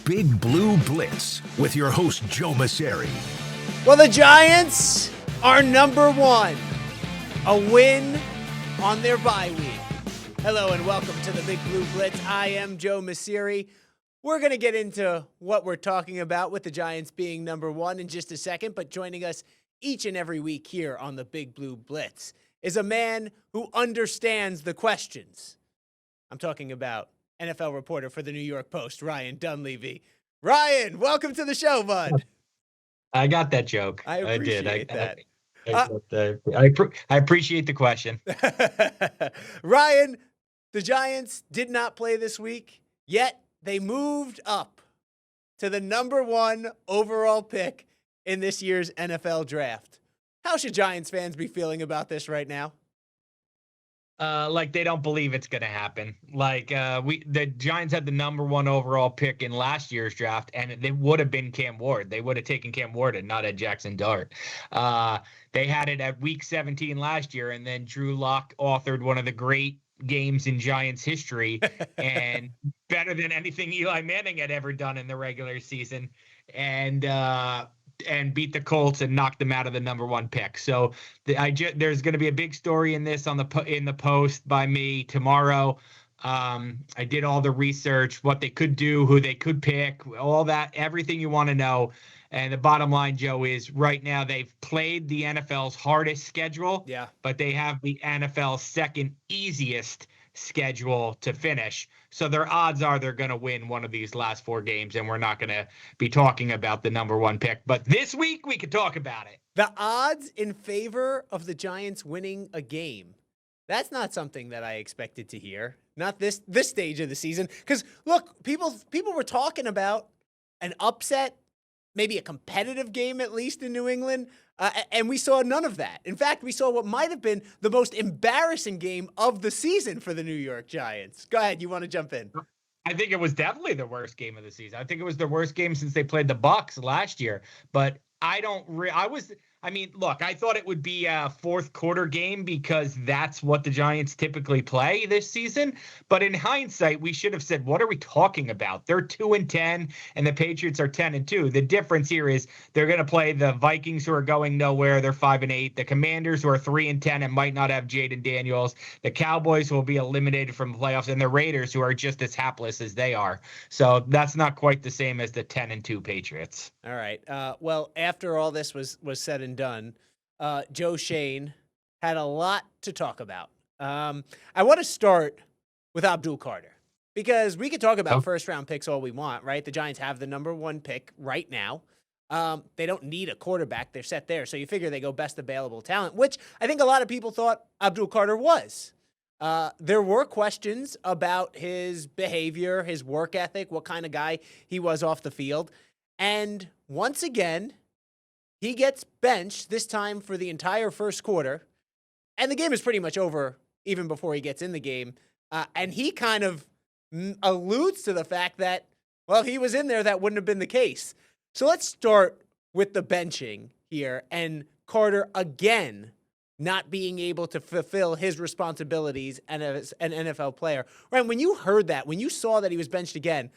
Big Blue Blitz with your host, Joe Mauceri. Well, the Giants are number one. A win on their bye week. Hello and welcome to the Big Blue Blitz. I am Joe Mauceri. We're going to get into what we're talking about with the Giants being number one in just a second, but joining us each and every week here on the Big Blue Blitz is a man who understands the questions. I'm talking about NFL reporter for the New York Post, Ryan Dunleavy. Ryan, welcome to the show, bud. I got that joke. I appreciate that. I appreciate the question. Ryan, the Giants did not play this week, yet they moved up to the number one overall pick in this year's NFL draft. How should Giants fans be feeling about this right now? Like they don't believe it's going to happen. Like the Giants had the number one overall pick in last year's draft, and it would have been Cam Ward. They would have taken Cam Ward and not Ed Jackson Dart. They had it at week 17 last year, and then Drew Lock authored one of the great games in Giants history and better than anything Eli Manning had ever done in the regular season. And beat the Colts and knocked them out of the number one pick. So there's going to be a big story in this in the Post by me tomorrow. I did all the research, what they could do, who they could pick, all that, everything you want to know. And the bottom line, Joe, is right now they've played the NFL's hardest schedule, but they have the NFL's second easiest schedule to finish. So their odds are they're going to win one of these last four games, and we're not going to be talking about the number one pick. But this week we could talk about it. The odds in favor of the Giants winning a game, that's not something that I expected to hear. Not this stage of the season. Because, look, people were talking about an upset, maybe a competitive game at least in New England, and we saw none of that. In fact, we saw what might have been the most embarrassing game of the season for the New York Giants. Go ahead, you want to jump in? I think it was definitely the worst game of the season. I think it was the worst game since they played the Bucs last year. But I thought it would be a fourth quarter game because that's what the Giants typically play this season. But in hindsight, we should have said, what are we talking about? They're 2-10 and the Patriots are 10-2. The difference here is they're going to play the Vikings, who are going nowhere. They're 5-8. The Commanders, who are 3-10 and might not have Jaden Daniels. The Cowboys, who will be eliminated from the playoffs, and the Raiders, who are just as hapless as they are. So that's not quite the same as the 10-2 Patriots. All right. Well, after all this was said and done, Joe Schoen had a lot to talk about. I want to start with Abdul Carter because we could talk about first-round picks all we want, right? The Giants have the number one pick right now. They don't need a quarterback. They're set there. So you figure they go best available talent, which I think a lot of people thought Abdul Carter was. There were questions about his behavior, his work ethic, what kind of guy he was off the field. And once again, he gets benched, this time for the entire first quarter. And the game is pretty much over even before he gets in the game. And he kind of alludes to the fact that, well, he was in there, that wouldn't have been the case. So let's start with the benching here and Carter again not being able to fulfill his responsibilities as an NFL player. Right, when you heard that, when you saw that he was benched again,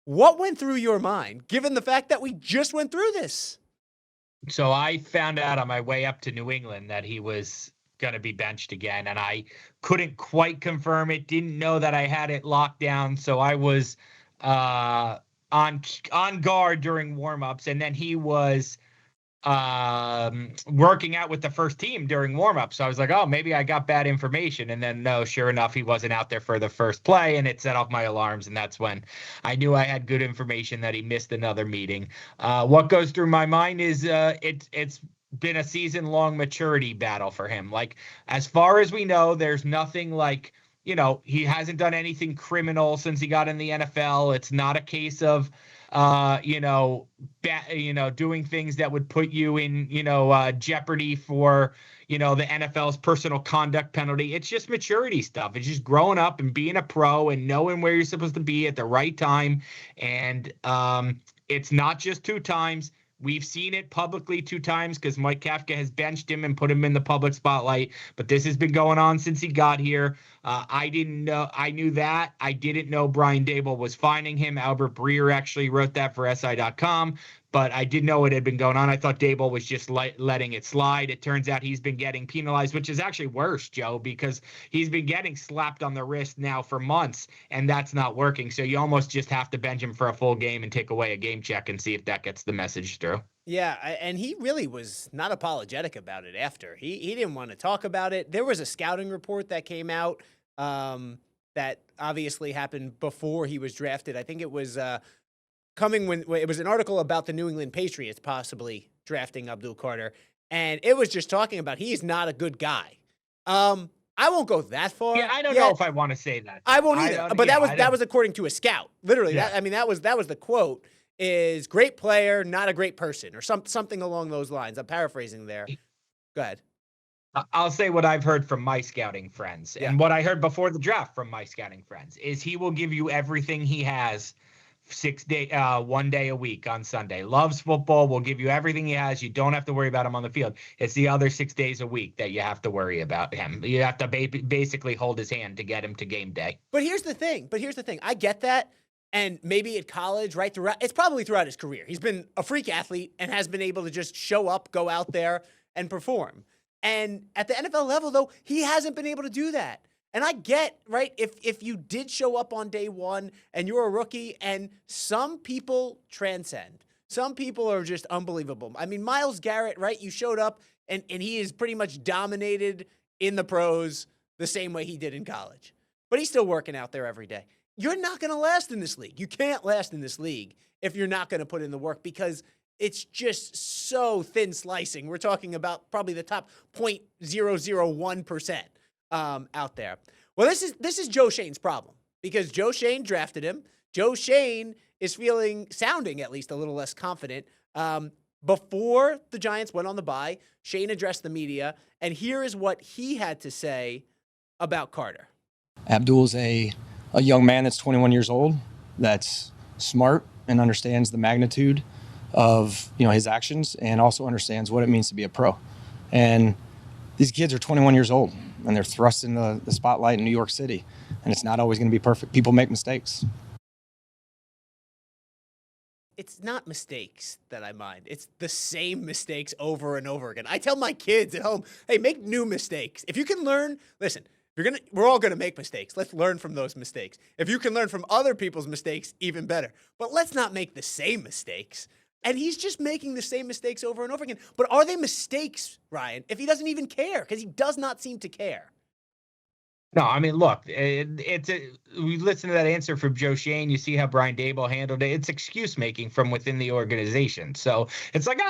what went through your mind, given the fact that we just went through this? So I found out on my way up to New England that he was going to be benched again, and I couldn't quite confirm it, didn't know that I had it locked down. So I was on guard during warmups, and then he was working out with the first team during warmups. So I was like, oh, maybe I got bad information. And then no, sure enough, he wasn't out there for the first play, and it set off my alarms. And that's when I knew I had good information that he missed another meeting. What goes through my mind is it's been a season-long maturity battle for him. Like, as far as we know, there's nothing like, he hasn't done anything criminal since he got in the NFL. It's not a case of doing things that would put you in, jeopardy for, the NFL's personal conduct penalty. It's just maturity stuff. It's just growing up and being a pro and knowing where you're supposed to be at the right time. And it's not just 2 times. We've seen it publicly 2 times because Mike Kafka has benched him and put him in the public spotlight. But this has been going on since he got here. I didn't know. I knew that. I didn't know Brian Daboll was fining him. Albert Breer actually wrote that for SI.com. But I did know it had been going on. I thought Daboll was just letting it slide. It turns out he's been getting penalized, which is actually worse, Joe, because he's been getting slapped on the wrist now for months, and that's not working. So you almost just have to bench him for a full game and take away a game check and see if that gets the message through. Yeah, and he really was not apologetic about it after. He didn't want to talk about it. There was a scouting report that came out that obviously happened before he was drafted. I think it was coming when it was an article about the New England Patriots possibly drafting Abdul Carter, and it was just talking about he's not a good guy. I won't go that far. Yeah, I don't know if I want to say that. I won't either. But that was according to a scout. Literally, yeah. That was the quote. Is great player, not a great person, or something along those lines. I'm paraphrasing there. Go ahead. I'll say what I've heard from my scouting friends, and what I heard before the draft from my scouting friends is he will give you everything he has 1 day a week on Sunday. Loves football, will give you everything he has. You don't have to worry about him on the field. It's the other 6 days a week that you have to worry about him. You have to basically hold his hand to get him to game day. But here's the thing. I get that. And maybe at college, right throughout, it's probably throughout his career. He's been a freak athlete and has been able to just show up, go out there, and perform. And at the NFL level, though, he hasn't been able to do that. And I get, right, if you did show up on day one and you're a rookie, and some people transcend. Some people are just unbelievable. I mean, Myles Garrett, right, you showed up, and he is pretty much dominated in the pros the same way he did in college. But he's still working out there every day. You're not going to last in this league. You can't last in this league if you're not going to put in the work because it's just so thin slicing. We're talking about probably the top 0.001% out there. Well, this is Joe Schoen's problem because Joe Schoen drafted him. Joe Schoen is sounding at least a little less confident. Before the Giants went on the bye, Schoen addressed the media, and here is what he had to say about Carter. Abdul's a young man that's 21 years old, that's smart and understands the magnitude of his actions and also understands what it means to be a pro. And these kids are 21 years old and they're thrust in the spotlight in New York City. And it's not always going to be perfect. People make mistakes. It's not mistakes that I mind. It's the same mistakes over and over again. I tell my kids at home, hey, make new mistakes. If you can learn, listen, we're all gonna make mistakes. Let's learn from those mistakes. If you can learn from other people's mistakes, even better. But let's not make the same mistakes. And he's just making the same mistakes over and over again. But are they mistakes, Ryan, if he doesn't even care? Because he does not seem to care. No, I mean, look, we listen to that answer from Joe Schoen. You see how Brian Daboll handled it. It's excuse making from within the organization. So it's like,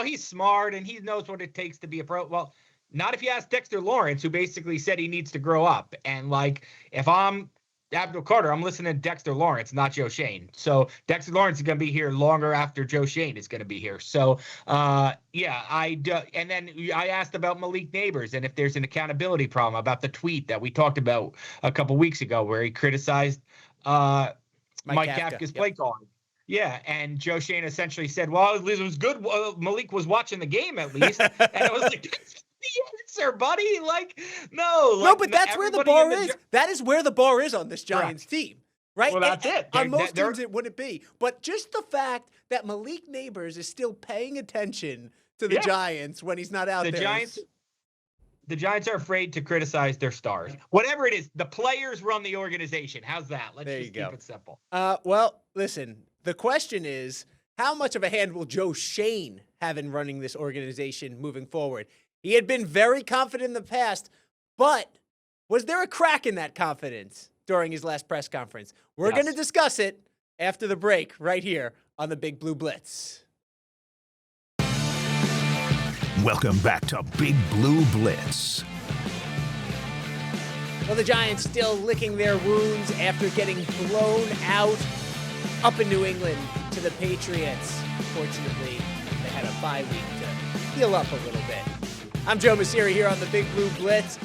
he's smart and he knows what it takes to be a pro. Well, not if you ask Dexter Lawrence, who basically said he needs to grow up. And if I'm Abdul Carter, I'm listening to Dexter Lawrence, not Joe Schoen. So Dexter Lawrence is going to be here longer after Joe Schoen is going to be here. So, and then I asked about Malik Neighbors and if there's an accountability problem about the tweet that we talked about a couple weeks ago where he criticized Mike Kafka's play calling. Yeah, and Joe Schoen essentially said, well, it was good. Malik was watching the game at least. And I was like, the answer, buddy. No, but that's where the bar is. That is where the bar is on this Giants team, right? Well, that's it. On most teams, it wouldn't be. But just the fact that Malik Neighbors is still paying attention to the Giants when he's not out there. The Giants are afraid to criticize their stars. Whatever it is, the players run the organization. How's that? Let's just keep it simple. Well, listen, the question is, how much of a hand will Joe Schoen have in running this organization moving forward? He had been very confident in the past, but was there a crack in that confidence during his last press conference? We're going to discuss it after the break right here on the Big Blue Blitz. Welcome back to Big Blue Blitz. Well, the Giants still licking their wounds after getting blown out up in New England to the Patriots. Fortunately, they had a bye week to heal up a little bit. I'm Joe Mauceri here on the Big Blue Blitz.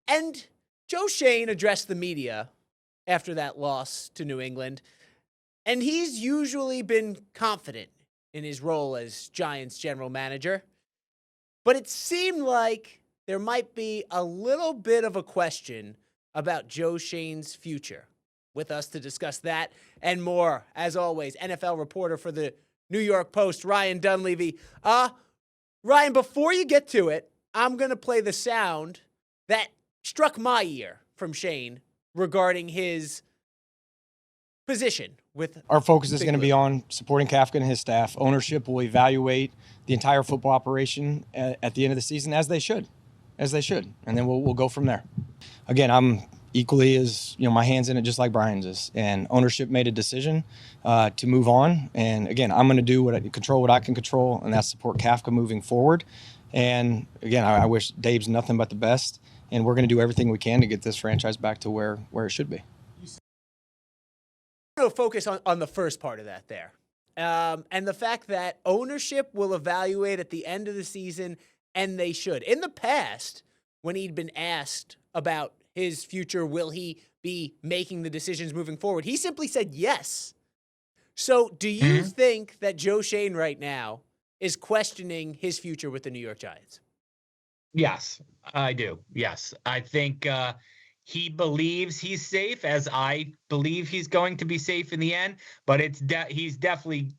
And Joe Schoen addressed the media after that loss to New England. And he's usually been confident in his role as Giants general manager. But it seemed like there might be a little bit of a question about Joe Schoen's future. With us to discuss that and more, as always, NFL reporter for the New York Post, Ryan Dunleavy. Ryan, before you get to it, I'm going to play the sound that struck my ear from Schoen regarding his position with our focus is Big going to Blue. be on supporting Kafka and his staff. Ownership will evaluate the entire football operation at the end of the season, as they should, and then we'll go from there. Again, I'm equally as, my hand's in it just like Brian's is, and ownership made a decision to move on. And again, I'm going to do what I can control, and that's support Kafka moving forward. And again, I wish Dave's nothing but the best, and we're going to do everything we can to get this franchise back to where it should be. I'm going to focus on the first part of that there. And the fact that ownership will evaluate at the end of the season, and they should. In the past, when he'd been asked about his future, will he be making the decisions moving forward, he simply said yes. So do you think that Joe Schoen right now is questioning his future with the New York Giants? Yes, I do. Yes. I think he believes he's safe, as I believe he's going to be safe in the end, but he's definitely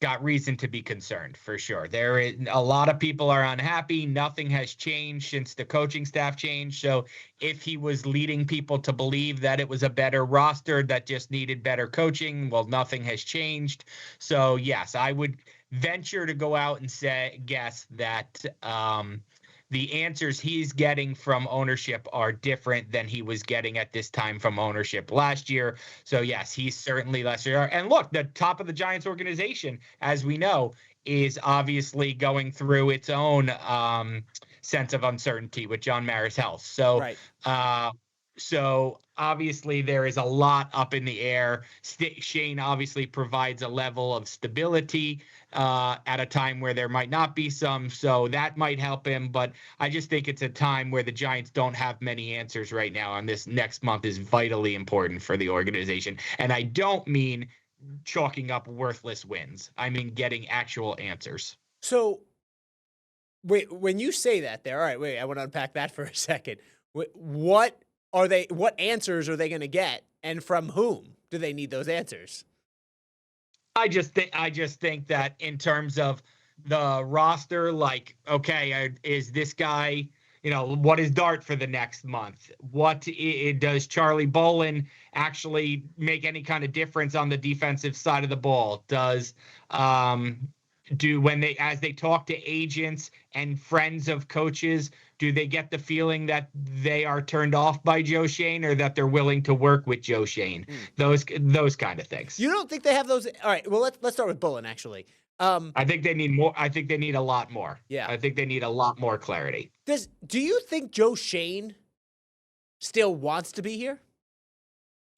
got reason to be concerned, for sure. There is a lot of people are unhappy. Nothing has changed since the coaching staff changed. So if he was leading people to believe that it was a better roster that just needed better coaching, well, nothing has changed. So yes, I would venture to go out and guess that the answers he's getting from ownership are different than he was getting at this time from ownership last year. So yes, he's certainly lesser. And look, the top of the Giants organization, as we know, is obviously going through its own sense of uncertainty with John Mara's health. So, right. So obviously there is a lot up in the air. Schoen obviously provides a level of stability at a time where there might not be some, so that might help him. But I just think it's a time where the Giants don't have many answers right now, and this next month is vitally important for the organization. And I don't mean chalking up worthless wins. I mean getting actual answers. So wait, when you say that there, all right, wait, I want to unpack that for a second. What answers are they going to get, and from whom do they need those answers? I just think that in terms of the roster, like, okay, is this guy, what is Dart for the next month? Does Charlie Bolin actually make any kind of difference on the defensive side of the ball? Does as they talk to agents and friends of coaches, do they get the feeling that they are turned off by Joe Schoen, or that they're willing to work with Joe Schoen? Those kind of things. You don't think they have those? All right. Well, let's start with Bolin, actually. I think they need more. I think they need a lot more. Yeah. I think they need a lot more clarity. Do you think Joe Schoen still wants to be here?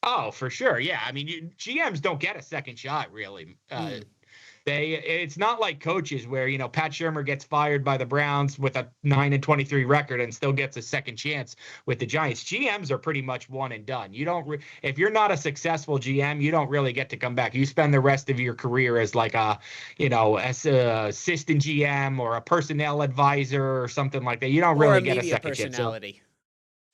Oh, for sure. Yeah. I mean, GMs don't get a second shot, really. It's not like coaches where, Pat Shurmur gets fired by the Browns with a 9-23 record and still gets a second chance with the Giants. GMs are pretty much one and done. You don't, if you're not a successful GM, you don't really get to come back. You spend the rest of your career as like as a assistant GM or a personnel advisor or something like that. You don't really get a second personality. chance.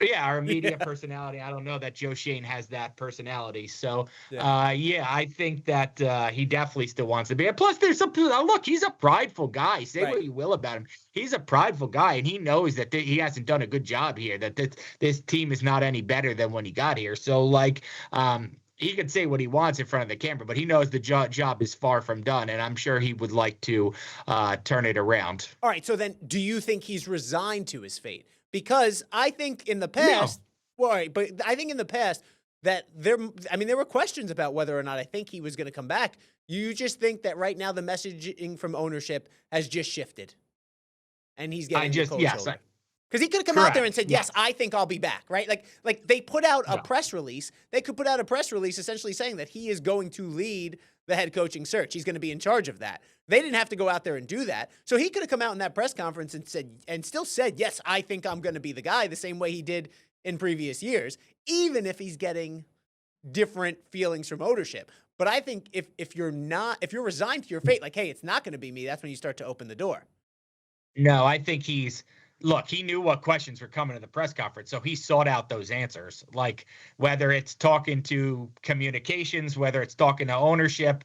Yeah, our media personality. I don't know that Joe Schoen has that personality. So, I think that he definitely still wants to be. And plus, there's look, he's a prideful guy. Say what you will about him. He's a prideful guy, and he knows that he hasn't done a good job here, that this team is not any better than when he got here. So, he could say what he wants in front of the camera, but he knows the job is far from done, and I'm sure he would like to turn it around. All right, so then do you think he's resigned to his fate? Because I think in the past, I think in the past that there were questions about whether or not I think he was going to come back. You just think that right now the messaging from ownership has just shifted, and he's getting the cold shoulder. Because he could have come out there and said, yes, I think I'll be back, right? Like they put out a press release. They could put out a press release essentially saying that he is going to lead the head coaching search. He's going to be in charge of that. They didn't have to go out there and do that. So he could have come out in that press conference and still said, yes, I think I'm going to be the guy, the same way he did in previous years, even if he's getting different feelings from ownership. But I think if you're resigned to your fate, like, hey, it's not going to be me, that's when you start to open the door. No, I think he knew what questions were coming to the press conference, so he sought out those answers. Like whether it's talking to communications, whether it's talking to ownership,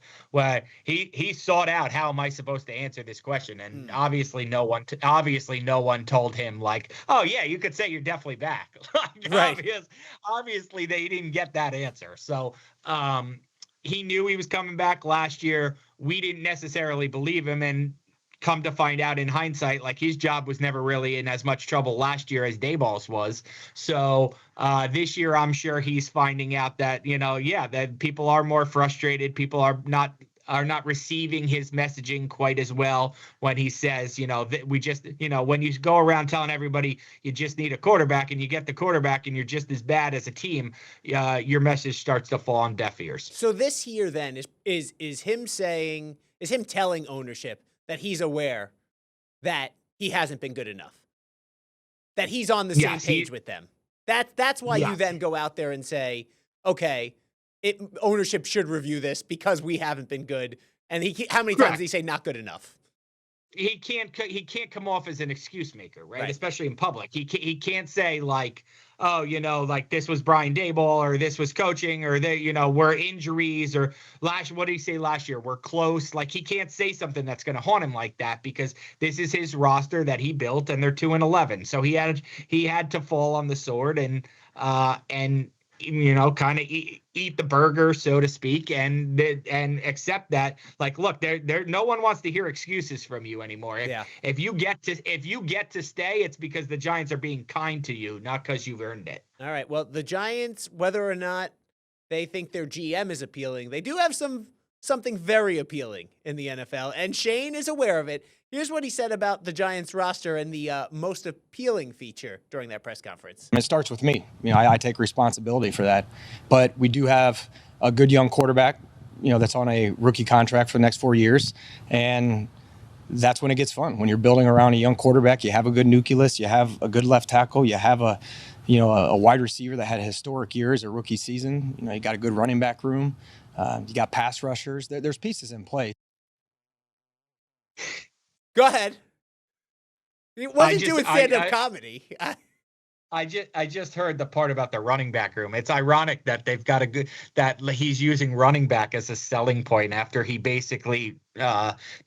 he sought out, how am I supposed to answer this question? And obviously no one told him like, oh yeah, you could say you're definitely back. Right. Obviously they didn't get that answer. So he knew he was coming back last year. We didn't necessarily believe him, and come to find out in hindsight, like his job was never really in as much trouble last year as Daboll's was. So this year, I'm sure he's finding out that, that people are more frustrated. People are not receiving his messaging quite as well when he says, that we just, when you go around telling everybody you just need a quarterback and you get the quarterback and you're just as bad as a team, your message starts to fall on deaf ears. So this year then is him telling ownership that he's aware that he hasn't been good enough, that he's on the same page with them. That's why you then go out there and say, okay, ownership should review this because we haven't been good. And how many times did he say not good enough? He can't come off as an excuse maker, right? Especially in public. He can't say like, oh, like this was Brian Daboll or this was coaching or we're injuries or what did he say last year? We're close. Like he can't say something that's going to haunt him like that because this is his roster that he built and they're 2-11. So he had to fall on the sword and kind of eat the burger, so to speak, and accept that. Like, look, there, no one wants to hear excuses from you anymore. If you get to stay, it's because the Giants are being kind to you, not because you've earned it. All right. Well, the Giants, whether or not they think their GM is appealing, they do have something very appealing in the NFL, and Schoen is aware of it. Here's what he said about the Giants roster and the most appealing feature during that press conference. It starts with me. I take responsibility for that. But we do have a good young quarterback, that's on a rookie contract for the next 4 years. And that's when it gets fun. When you're building around a young quarterback, you have a good nucleus, you have a good left tackle, you have a wide receiver that had historic years, a rookie season. You got a good running back room. You got pass rushers. There's pieces in play. Go ahead. What did you do with stand-up comedy? I just heard the part about the running back room. It's ironic that they've got that he's using running back as a selling point after he basically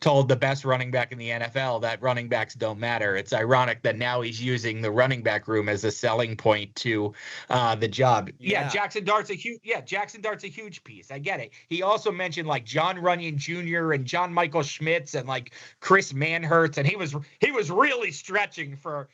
told the best running back in the NFL that running backs don't matter. It's ironic that now he's using the running back room as a selling point to the job. Yeah, Jackson Dart's a huge piece. I get it. He also mentioned like John Runyon Jr. and John Michael Schmitz and like Chris Manhertz, and he was really stretching for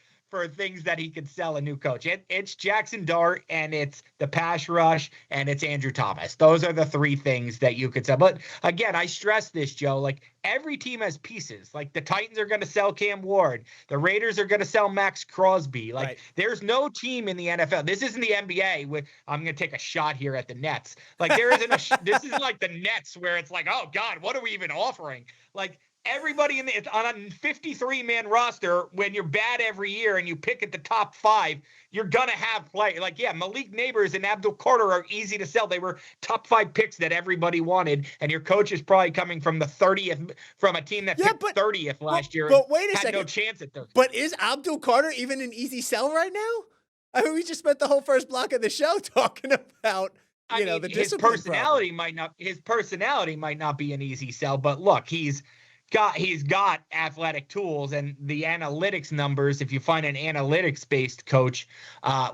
things that he could sell a new coach. It's Jackson Dart, and it's the pass rush, and it's Andrew Thomas. Those are the three things that you could sell. But again, I stress this, Joe, like every team has pieces. Like the Titans are going to sell Cam Ward. The Raiders are going to sell Max Crosby. Like there's no team in the NFL. This isn't the NBA. I'm going to take a shot here at the Nets. Like there isn't this is like the Nets where it's like, oh God, what are we even offering? Like, everybody on a 53-man roster, when you're bad every year and you pick at the top 5, you're going to have play. Like, Malik Neighbors and Abdul Carter are easy to sell. They were top 5 picks that everybody wanted, and your coach is probably coming from the 30th, from a team that picked 30th last year. But wait a had second. No chance at 30th. But is Abdul Carter even an easy sell right now? I mean, we just spent the whole first block of the show talking about the his personality problem. His personality might not be an easy sell, but look, he's got athletic tools, and the analytics numbers, if you find an analytics-based coach,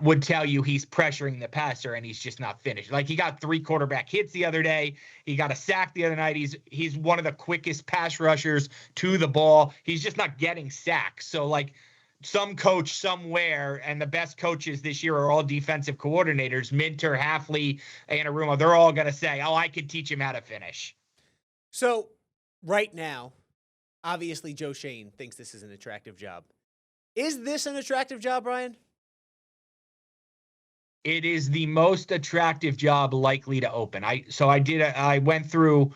would tell you he's pressuring the passer and he's just not finished. Like he got 3 quarterback hits the other day. He got a sack the other night. He's one of the quickest pass rushers to the ball. He's just not getting sacks. So like some coach somewhere, and the best coaches this year are all defensive coordinators, Minter, Hafley, Anarumo, they're all going to say, oh, I could teach him how to finish. So right now, obviously, Joe Schoen thinks this is an attractive job. Is this an attractive job, Brian? It is the most attractive job likely to open. I went through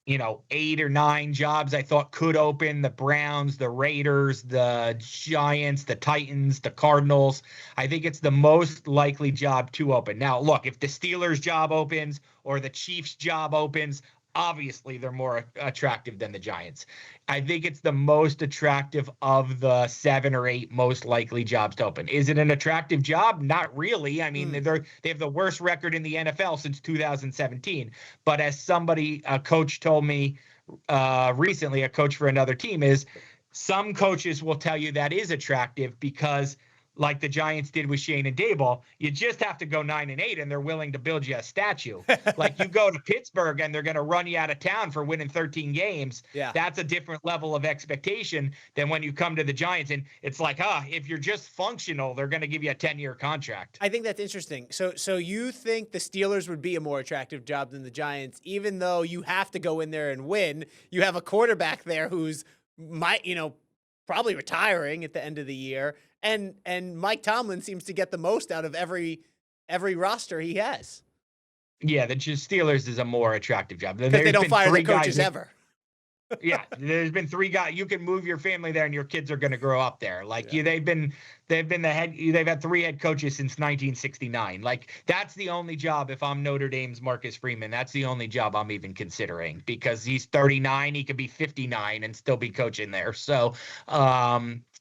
8 or 9 jobs I thought could open: the Browns, the Raiders, the Giants, the Titans, the Cardinals. I think it's the most likely job to open. Now, look, if the Steelers job opens or the Chiefs job opens, obviously they're more attractive than the Giants. I think it's the most attractive of the 7 or 8 most likely jobs to open. Is it an attractive job? Not really. I mean, they have the worst record in the NFL since 2017. But as a coach told me recently, a coach for another team, is some coaches will tell you that is attractive because, like the Giants did with Shane and Daboll, you just have to go 9-8 and they're willing to build you a statue. Like, you go to Pittsburgh and they're going to run you out of town for winning 13 games. Yeah. That's a different level of expectation than when you come to the Giants. And it's like, if you're just functional, they're going to give you a 10-year contract. I think that's interesting. So you think the Steelers would be a more attractive job than the Giants, even though you have to go in there and win? You have a quarterback there who's probably retiring at the end of the year. And Mike Tomlin seems to get the most out of every roster he has. Yeah, the Steelers is a more attractive job. Because they don't fire the coaches ever. Yeah, there's been 3 guys. You can move your family there, and your kids are going to grow up there. Like, they've had 3 head coaches since 1969. Like, that's the only job. If I'm Notre Dame's Marcus Freeman, that's the only job I'm even considering, because he's 39. He could be 59 and still be coaching there. So,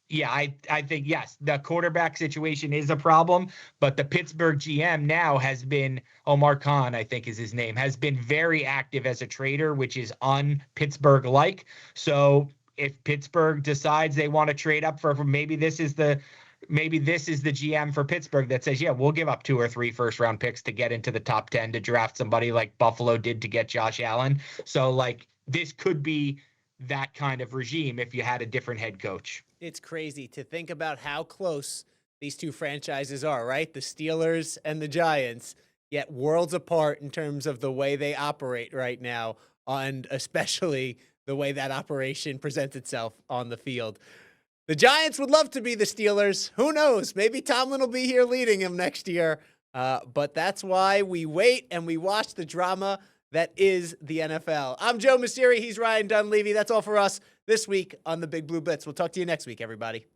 yeah, I think, yes, the quarterback situation is a problem, but the Pittsburgh GM now has been, Omar Khan, I think is his name, has been very active as a trader, which is un-Pittsburgh-like. So if Pittsburgh decides they want to trade up for maybe this is the GM for Pittsburgh that says, yeah, we'll give up 2 or 3 first-round picks to get into the top 10 to draft somebody like Buffalo did to get Josh Allen. So, like, this could be that kind of regime if you had a different head coach. It's crazy to think about how close these 2 franchises are, right? The Steelers and the Giants, yet worlds apart in terms of the way they operate right now, and especially the way that operation presents itself on the field. The Giants would love to be the Steelers. Who knows? Maybe Tomlin will be here leading them next year. But that's why we wait and we watch the drama that is the NFL. I'm Joe Mauceri. He's Ryan Dunleavy. That's all for us this week on the Big Blue Blitz. We'll talk to you next week, everybody.